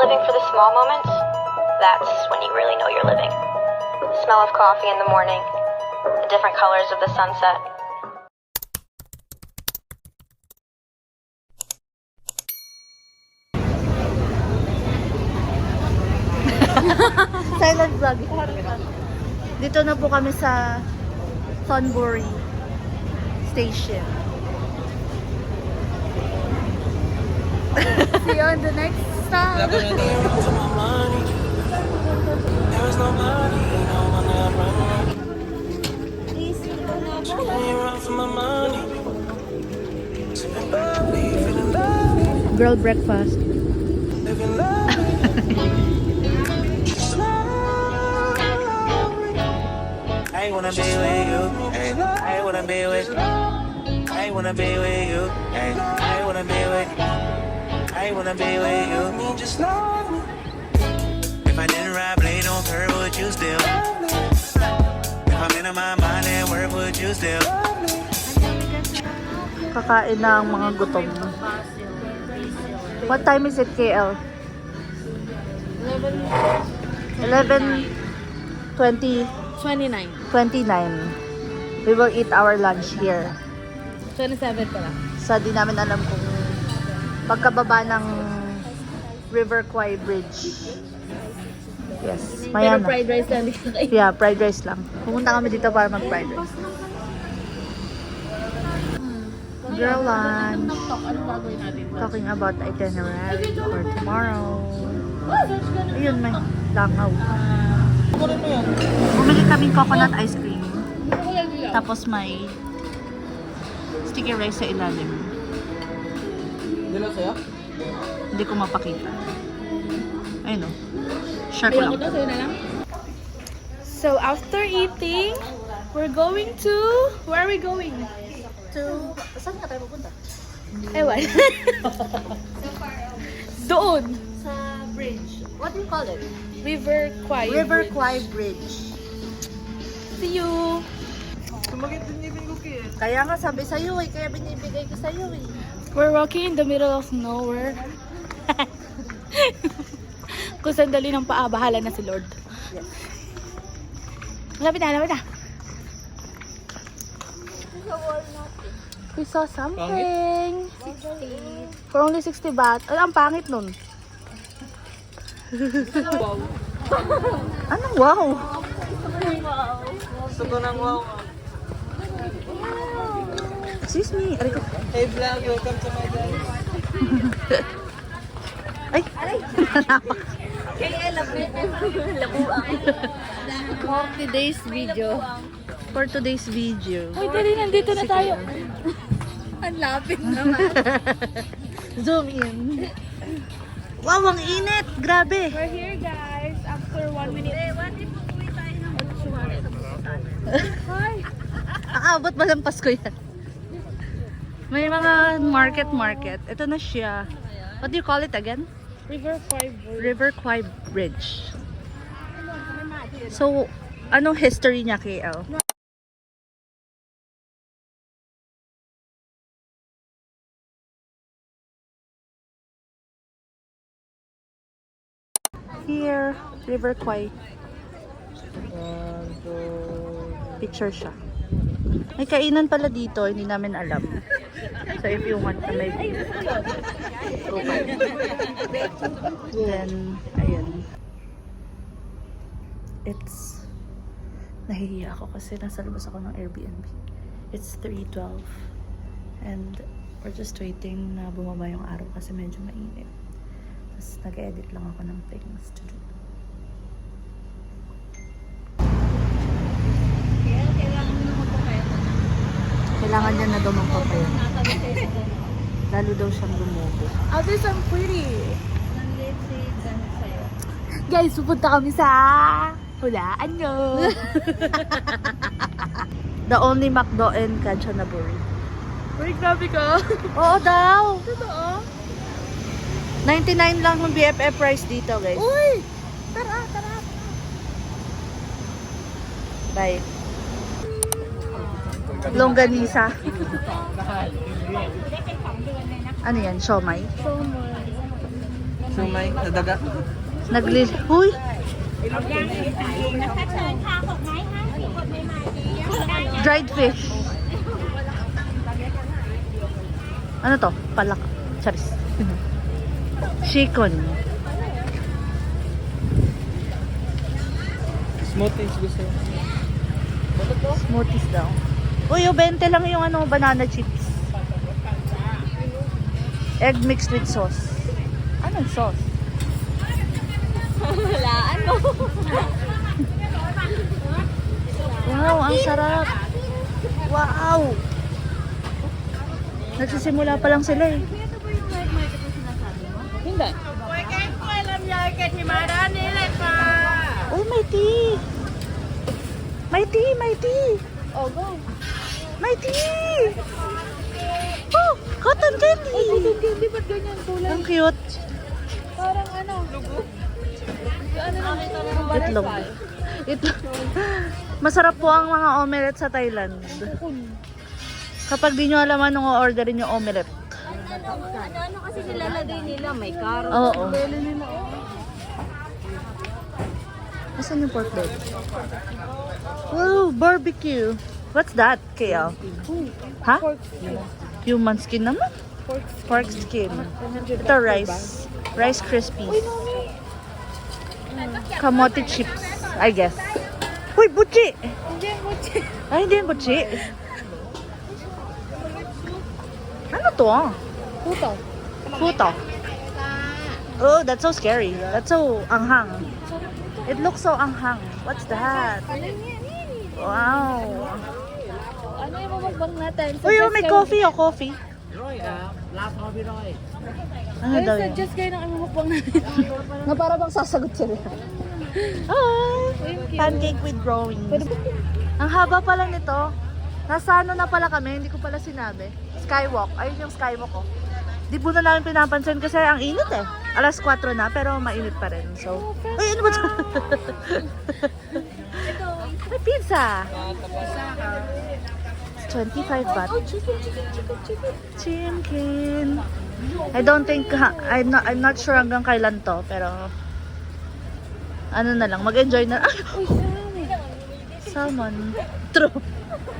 living for the small moments, that's when you really know you're living. The smell of coffee in the morning, the different colors of the sunset. Silent vlog. Dito na po kami sa Thornbury Station. See you on the next stop. Girl breakfast. I wanna be with you. Ay, I wanna be with you. I wanna be with you. Ay, I wanna be with you. I wanna be with you. Just love me. If I didn't ride blade on curve, would you still? If I'm in my mind and work, would you still? Kakain na ang mga gutom. What time is it, KL? 11:20. 29. 29. We will eat our lunch here. 27 pala. So, di namin alam kung pagkababa ng River Kwai Bridge. Yes, Pero maya na. fried rice lang dito kayo. Yeah, fried rice lang. Pumunta kami dito para mag-fried rice. Girl lunch. Anong gagawin natin? Talking about itinerary for tomorrow. Ayun, may langaw. Bumili kaming coconut ice cream. Tapos may sticky rice sa ilalim. Hindi ko mapakita. Ayun o. Share ko lang. So after eating, we're going to... Where are we going? Saan nga tayo pupunta? Ewan. Doon. Sa bridge. What do you call it? River Kwai. River Kwai Bridge. See you. Kaya nga sabi sa'yo eh. Kaya binibigay ko sa'yo eh. We're walking in the middle of nowhere. Kung sandali ng paa, bahala na si Lord. Yes. Lapit na, lapit na. We saw something. 60. For only 60 baht. Ay, ang pangit nun. Anong wow? Gusto ko ng wow. Excuse me. Aray ko. Hey vlog, welcome to my guys. Ay! For today's video. For today's video. Ay, dali, nandito na tayo. Ang lapit naman. Zoom in. Wow, ang init! Grabe! We're here, guys. After 1 minute. Hi. Aabot ba lang Pasko yan? May mga market. Ito na siya. What do you call it again? River Kwai. River Kwai Bridge. So, anong history niya, KL? Here, River Kwai. Picture siya. May kainan pala dito, hindi namin alam. So if you want to may then, ayan. It's nahihiya ako kasi nasa labas ako ng Airbnb. It's 3:12 and we're just waiting na bumaba yung araw kasi medyo mainit. Tapos nag-edit lang ako ng things to do. Kailangan niya na daw magpapayat. Lalo daw siyang lumubo. Others are pretty. Guys, pupunta kami sa hulaan nyo. The only McDo in Kanchanaburi. Uy, grabe ka. Oo daw! Totoo? 99 lang yung BFF price dito, guys. Uy! Tara, tara. Bye. Longganisa. Ano yan? Siomay? Sumay, sa daga. Huy! Dried fish. Ano to? Palak. Charis. Shikon. Smoothies gusto. Smoothies daw. Uy, 20 lang yung ano, banana chips. Egg mixed with sauce. Anong sauce? Wala, ano? Wow, ang sarap. Wow! Nagsisimula pa lang sila eh. Hindi. Uy, may tea! May tea! May tea! Oh, go. May tea! Oh! Cotton candy! Hindi ba't ganyan kulay? Ang cute. Parang ano? Ano lang ito? Itlog. Itlog. Masarap po ang mga omelette sa Thailand. Kapag di nyo alam anong o-orderin yung omelette. Ano kasi nilalagay nila? May carrot. Oo. Asan yung pork belly? Wow, barbecue. What's that, KL? Ha? Human skin naman? Pork skin. Ito rice. Rice Krispies. Kamote chips, I guess. Uy, buchi! Hindi, mochi. Ay, hindi yung buchi. Ano to? Puto. Puto. Oh, that's so scary. That's so anghang. It looks so anghang. What's that? Wow. Ano yung mamukbang natin? Uy, oh, may coffee, oh, coffee. Ano daw yun? Suggest kayo ng mamukbang natin. Na para bang sasagot sila. Oh, pancake with drawings. Ang haba pala nito. Nasa ano na pala kami, hindi ko pala sinabi. Skywalk. Ayun yung skywalk ko. Di po na namin pinapansin kasi ang init eh. Alas 4 na pero mainit pa rin. So, ay ano ba ito? May pizza. 25 baht. Chicken. I don't think, I'm not sure hanggang kailan to, pero ano na lang, mag-enjoy na. Ay, salmon. True.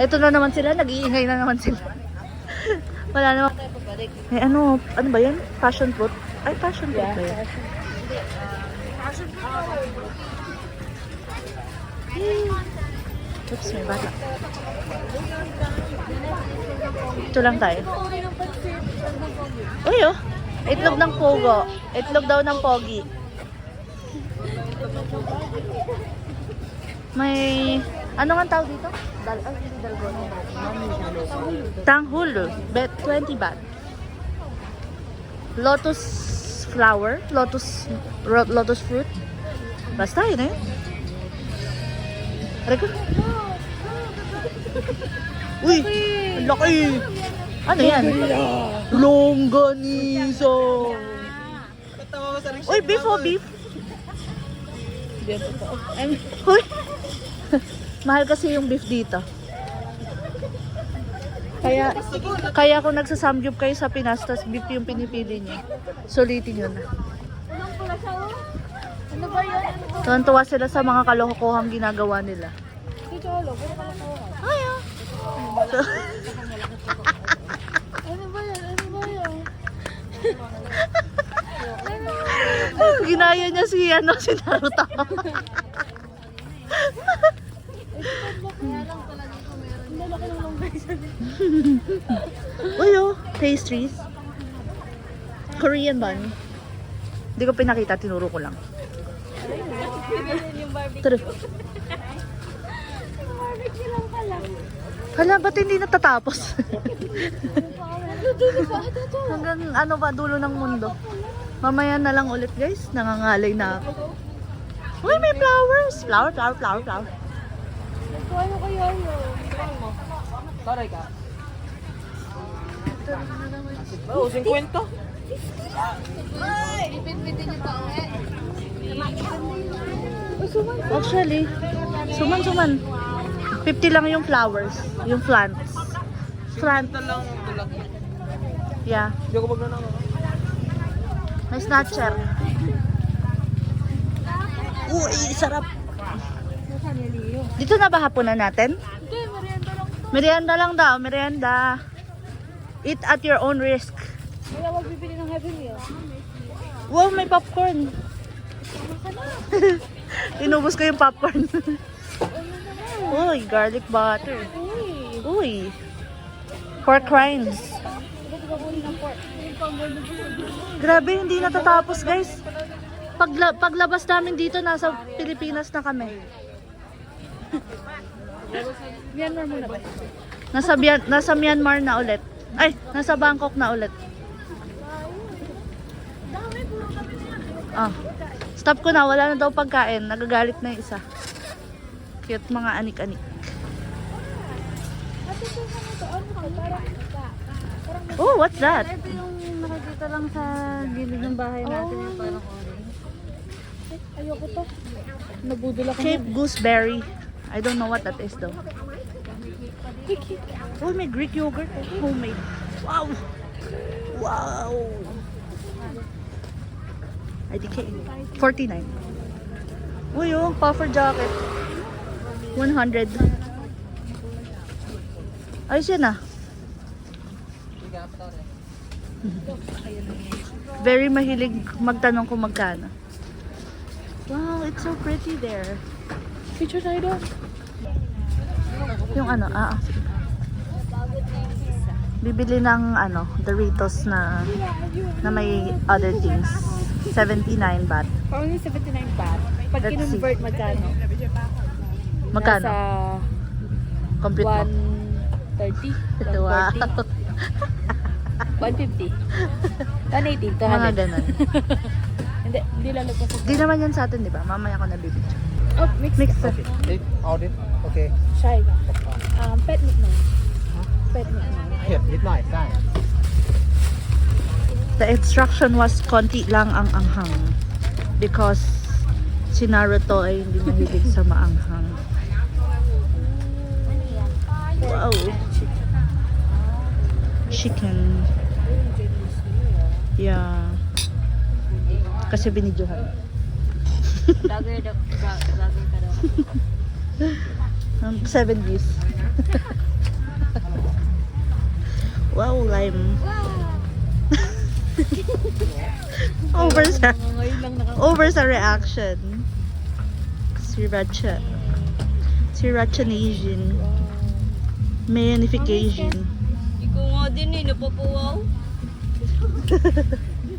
Ito na naman sila, nag-iingay na naman sila. Wala naman. Eh, ano ba yan? Passion fruit? Ay, passion fruit ba yan? Oops, may bata. Ito lang tayo. Uy, oh. Itlog ng pogo. Itlog daw ng pogi. May, ano nga tawag dito? Hindi dalgona. Tanghulu. Bet 20 baht. Lotus flower. Lotus fruit. Basta yun eh. Reka. Uy! Ang laki! Ano yan? Longganisa! Uy, beef o beef? Uy! Mahal kasi yung beef dito. Kaya kung nagsasamgyup kayo sa Pinas, tas beef yung pinipili nyo, sulitin nyo na. Ano ba yun? Tuwan-tuwa sila sa mga kalokohang ginagawa nila. Si Cholo, pwede pala ko. Ay, ah. Ano ba yan? Ano ba yan? Ginaya niya si Naruto. Ang lalaki ng longgay sa Uy, oh, pastries. Korean bun. Hindi ko pinakita, tinuro ko lang. Tara. barbecue lang pala. Hala, ba't hindi natatapos? Dulo ba? Ito. Hanggang ano ba, dulo ng mundo. Mamaya na lang ulit guys, nangangalay na ako. Uy, may flowers! Flower. Ano kaya yun? Taray ka. Oh, 50. Ipit-pitin niyo pa uwi. Actually, suman. 50 lang yung flowers, yung plants. Plant. Ito lang tulak. Yeah. Hindi ako magnanang. May snatcher. Uy, sarap. Dito na ba hapunan natin? Hindi, merienda lang. Merienda lang daw, merienda. Eat at your own risk. Kaya wag bibili ng heavy meal. Wow, may popcorn. Inubos ko yung popcorn. Uy, garlic butter. Uy. Pork rinds. Grabe, hindi natatapos, guys. Paglabas namin dito, nasa Pilipinas na kami. Myanmar muna ba? Nasa Myanmar na ulit. Ay, nasa Bangkok na ulit. Ah. Stop ko na, wala na daw pagkain. Nagagalit na yung isa. Cute mga anik-anik. Oh, what's that? Ito yung nakikita lang sa gilid ng bahay natin yung parang orange. Ayoko to. Nabudol ako. Cape gooseberry. I don't know what that is though. Oh, may Greek yogurt. Homemade. Wow! Wow! IDK. 49. Uy, yung puffer jacket. 100. Ayos yan ah. Very mahilig magtanong kung magkano. Wow, it's so pretty there. Picture tayo doon. Yung ano, sige. Bibili ng ano, Doritos na may other things. 79 baht. Only 79 baht. Pag Let's kinonvert, magkano? Magkano? Nasa Complete mo. 130. Wow. 150. 180. Mga 200. ganun. Hindi lalagpas sa... Di naman yan sa atin, di ba? Mamaya ko nabibidyo. Oh, mix. Mix. Audit okay. Shy. Pet meat na. Pet meat na. เผ็ดนิดหน่อยได้ The instruction was konti lang ang anghang. Because si Naruto ay hindi mahilig sa maanghang. Wow. Chicken. Yeah. Kasi binidyohan. Dagger ka daw. 7 views. Wow, lime. Over sa reaction. Sriracha. Sriracha Asian. Mayonification. Ikaw nga din eh, napapuwaw.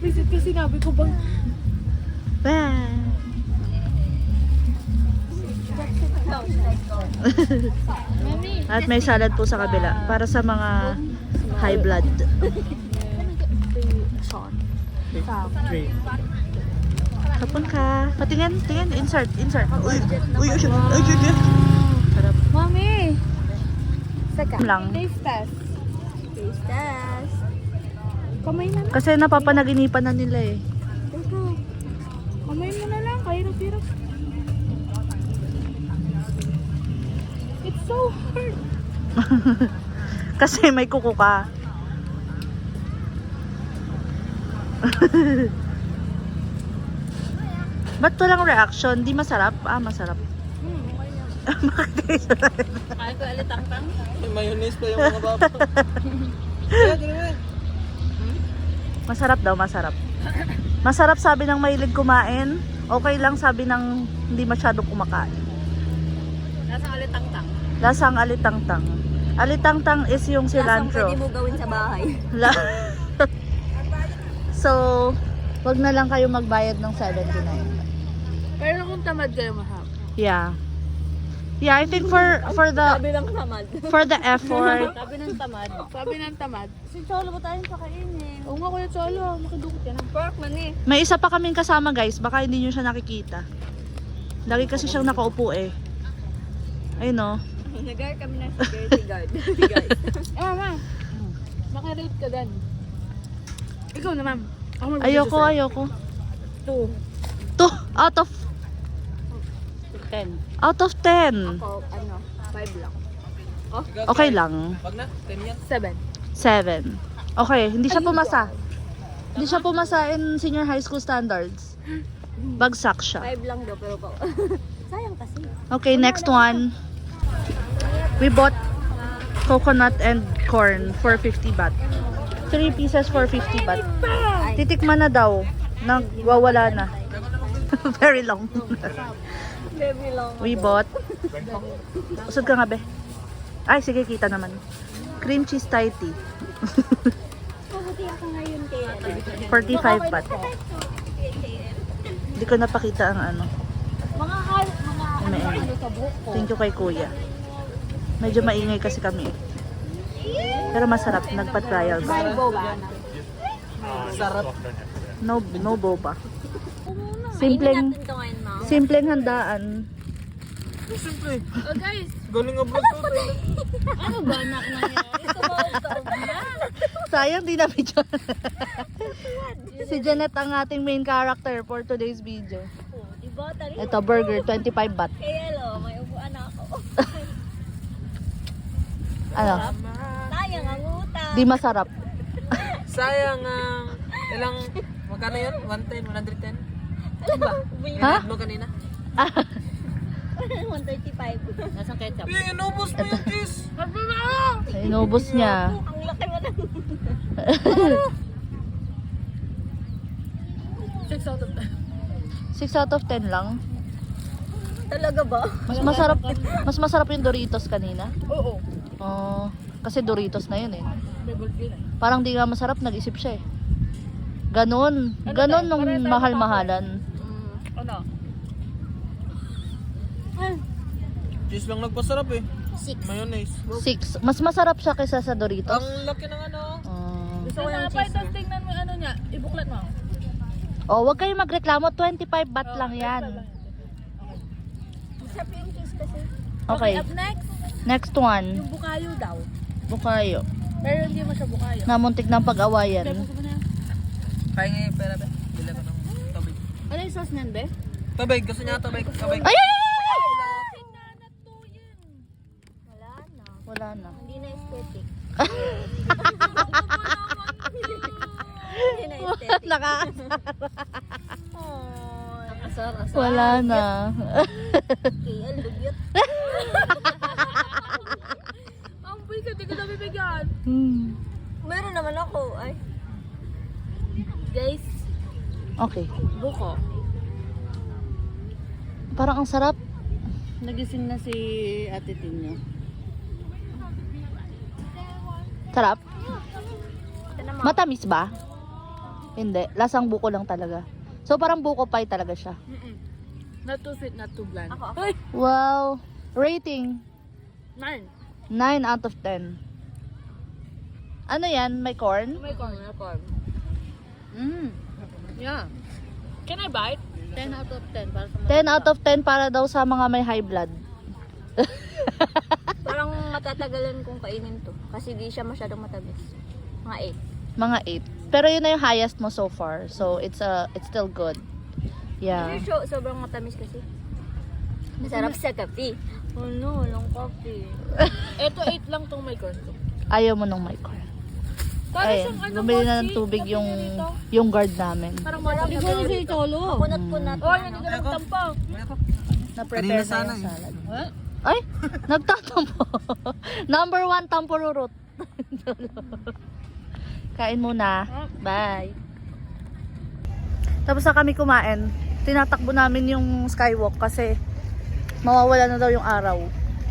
Visit ko sinabi ko bang Bah. At may salad po sa kabila para sa mga high blood. Kapon ka. Patingin, tingin, insert. Uy, sarap Mami! Saka. lang. Taste test. Taste test. Kamay na lang. Kasi napapanaginipan na nila eh. Teka. Kamay mo na lang. Kahirap-hirap. It's so hard. Kasi may kuko ka. Ba't walang reaction? Di masarap? Ah, masarap. Kaya ko alitang-tang. May mayonnaise pa yung mga baba. Kaya, gano'n eh. Masarap daw, masarap. Masarap sabi ng mahilig kumain. Okay lang sabi ng hindi masyadong kumakain. Nasang alitang-tang. Lasang alitangtang. Alitangtang is yung cilantro. Pwede mo gawin sa bahay. So, wag na lang kayo magbayad ng 79. Pero kung tamad kayo mahal. Yeah. Yeah, I think for Sabi lang tamad. the effort. Sabi ng tamad. Sabi ng tamad. Si Cholo ba tayong kakainin? Oo nga kuya Cholo. Makidukot ka na. Pork man eh. May isa pa kaming kasama guys, baka hindi nyo siya nakikita. Lagi kasi siyang nakaupo eh. Ayun no. Nag-guard kami ng security guard. Guys. Mama. Makirate ka dan. Ikaw na ma'am. Ako Ayoko. 2. 2 out of 10. Out of 10. Ako, 5 lang. Okay lang. Wag na 10 yan 7. 7. Okay, hindi siya pumasa. Hindi siya pumasa in senior high school standards. Bagsak siya. 5 lang daw, pero pa. Sayang kasi. Okay, next one. We bought coconut and corn for 50 baht. 3 pieces for 50 baht. Titikman na daw. Nagwawala na. Very long. Baby lang. We bought. Usod ka nga, be. Ay, sige, kita naman. Cream cheese Thai tea. Mabuti ako ngayon kaya. 45 baht. Hindi ko napakita ang ano. Mga Ano sa buhok ko. Thank you kay kuya. Medyo maingay kasi kami. Pero masarap. Nagpa-trial ba? May boba. Sarap. No boba. Kainin Simpleng natin to ngayon, ma. simpleng handaan. Siyempre. Oh guys, Galing abroad to. Ano ba anak nangyari? Sumawag na. Sayang di na video. Si Janet ang ating main character for today's video. Diba? Tali. Ito burger 25 baht. Kaya lo, may upuan ako. Ano? Sayang ang utang. Di masarap. Sayang ang ilang magkano yun? 110, 110? Diba? Ha? Mo kanina? 135. Nasang ketchup? Eh, inubos mo yung cheese. Inubos niya. Ang laki mo na. 6 out of 10. 6 out of 10 lang. Talaga ba? Mas masarap yung Doritos kanina. Oo. Oh, kasi Doritos na yun eh. Double kill. Parang di nga masarap, nag-isip siya eh. Ganon nung mahal-mahalan. Ano? Cheese lang nagpasarap eh. 6. Mayonnaise. 6. Mas masarap siya kaysa sa Doritos. Ang laki ng ano. Gusto ko yung Tapos cheese. tingnan mo yung ano niya. Ibuklat mo. Oh, wag kayong magreklamo, 25 baht lang yan. Masarap yung cheese kasi. Okay, Up next, next one. yung bukayo daw. Bukayo. Pero hindi mo siya bukayo. Namuntik ng pag-awayan. Gusto mo na yan? Kaya nga yung pera ba? Bila ko ng tubig. Ano yung sauce niyan, be? Tubig, gusto niya tubig. Tubig. Ay! Wala na. Wala na. Hindi na aesthetic. Hindi na aesthetic. Asar. Wala na. KL, dugyot. Ang boy ka, di ka na bibigyan. Meron naman ako. Ay. Guys, Okay. buko. Parang ang sarap. Nagising na si Ate Tinyo. Sarap. Ito naman. Matamis ba? Hindi. Lasang buko lang talaga. So parang buko pie talaga siya. Not too sweet, not too bland. Ako. Ay! Wow. Rating. 9. 9 out of 10. Ano yan? May corn? May corn. Yeah. Can I bite? 10 out of 10 para sa 10 out of 10 para daw sa mga may high blood. Parang matatagalan kong kainin to. Kasi di siya masyadong matamis. Mga 8. Mga 8. Pero yun na yung highest mo so far. So it's still good. Yeah. Pero sobrang matamis kasi. Masarap sa kape. Oh no, walang coffee. Ito 8 lang tong may corn ko. Ayaw mo nung may corn. Para Ay, siyang ano bumili na mochi, ng tubig sabi yung niya dito. yung guard namin. Parang mochi. Ikaw si Cholo. Kunat-kunat. Oh, hindi ka nagtampaw. Na-prepare Kanina na sana yung eh. salad. What? Ay, nagtatampo. Number 1, tampururot. Kain muna. Bye. Tapos na kami kumain. Tinatakbo namin yung skywalk kasi mawawala na daw yung araw.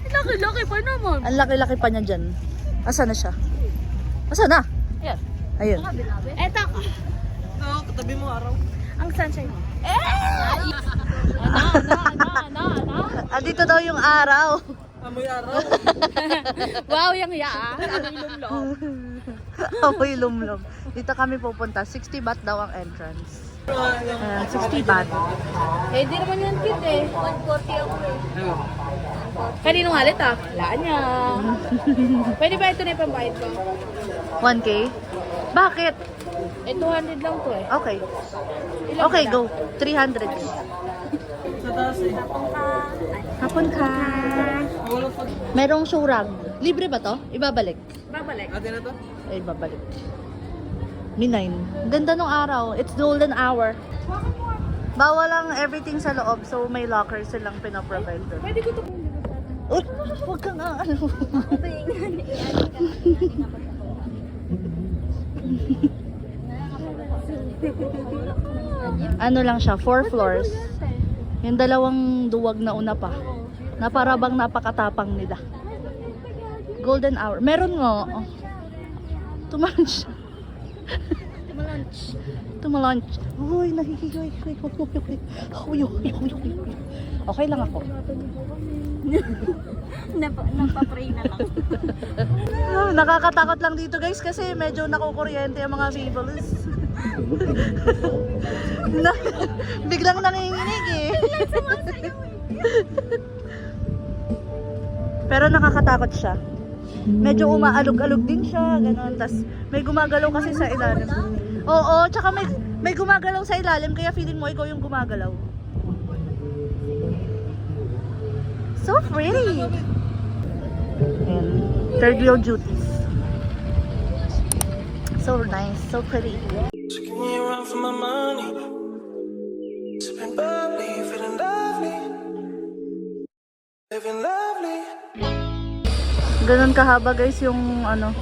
Laki-laki pa naman. Ang laki-laki pa niya dyan. Asa na siya? Asa na? Yes. Ayun. Eto. Ito, katabi mo araw. Ang sunshine. Dito daw yung araw. Amoy araw. Wow, yung yaa. Ang ilong-loob. Amoy lumlom. Dito kami pupunta. 60 baht daw ang entrance. 60 baht. Eh, di naman yan cute eh. 140 ako eh. Kanino nga ulit ah? Laan niya. Pwede ba ito na ipambayad ko? 1K? Bakit? Eh, 200 lang to eh. Okay. Okay, go. 300. Sa taas eh. Hapon ka. Wala pa. Merong surag. Libre ba to? Ibabalik. Babalik. Ate na to? Ay, ibabalik. Minine. Ganda nung araw. It's golden hour. Bawal lang everything sa loob, so may locker silang pinaprovide doon. Pwede ko ito. Huwag kang ano. Ano lang siya, 4 floors. Yung dalawang duwag na una pa. Na para bang napakatapang nila. Golden hour. Meron nga. Oh. Tumalunch. Tumalunch. Uy, nahihiyoy. Okay lang ako. Napapray na lang. Nakakatakot lang dito guys kasi medyo nakukuryente yung mga vehicles. Biglang nanginginig eh. Pero nakakatakot siya. Medyo umaalog-alog din siya, ganun. Tas may gumagalaw kasi sa ilalim. Oo, tsaka may gumagalaw sa ilalim kaya feeling mo ikaw yung gumagalaw. So pretty. And third wheel duties. So nice, so pretty. Taking you around for my money. Sipping bubbly, feeling lovely. Living lovely. Ganun kahaba guys yung ano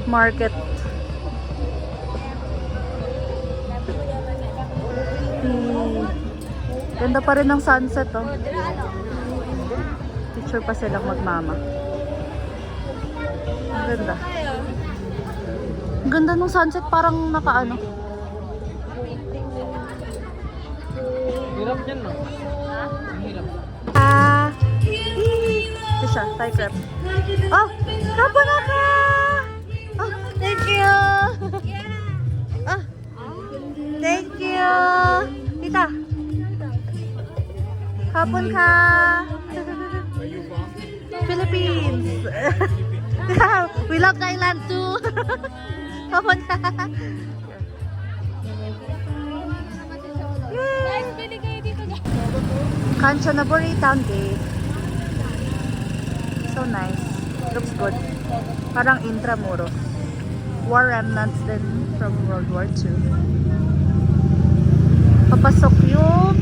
market. Ganda pa rin ng sunset oh. Picture pa silang magmama. Ang ganda. Ang ganda ng sunset, parang nakaano. Hirap yan, no? Hirap. Ito siya, Thai crab. Oh! Kapon na ka! Oh, thank you! Oh, thank you! Tita! Kapon ka! Philippines! We love Thailand too! Kapon ka! Yay! Kanchanaburi Town Gate. So nice. Looks good. Parang Intramuros. War remnants din from World War II. Papasok yung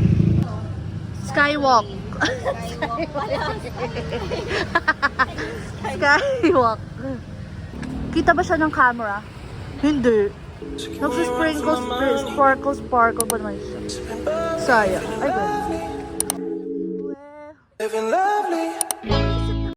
Skywalk. Skywalk. Kita ba siya ng camera? Hindi. Sparkle pa naman siya. Sayang. Ay, good. Living lovely.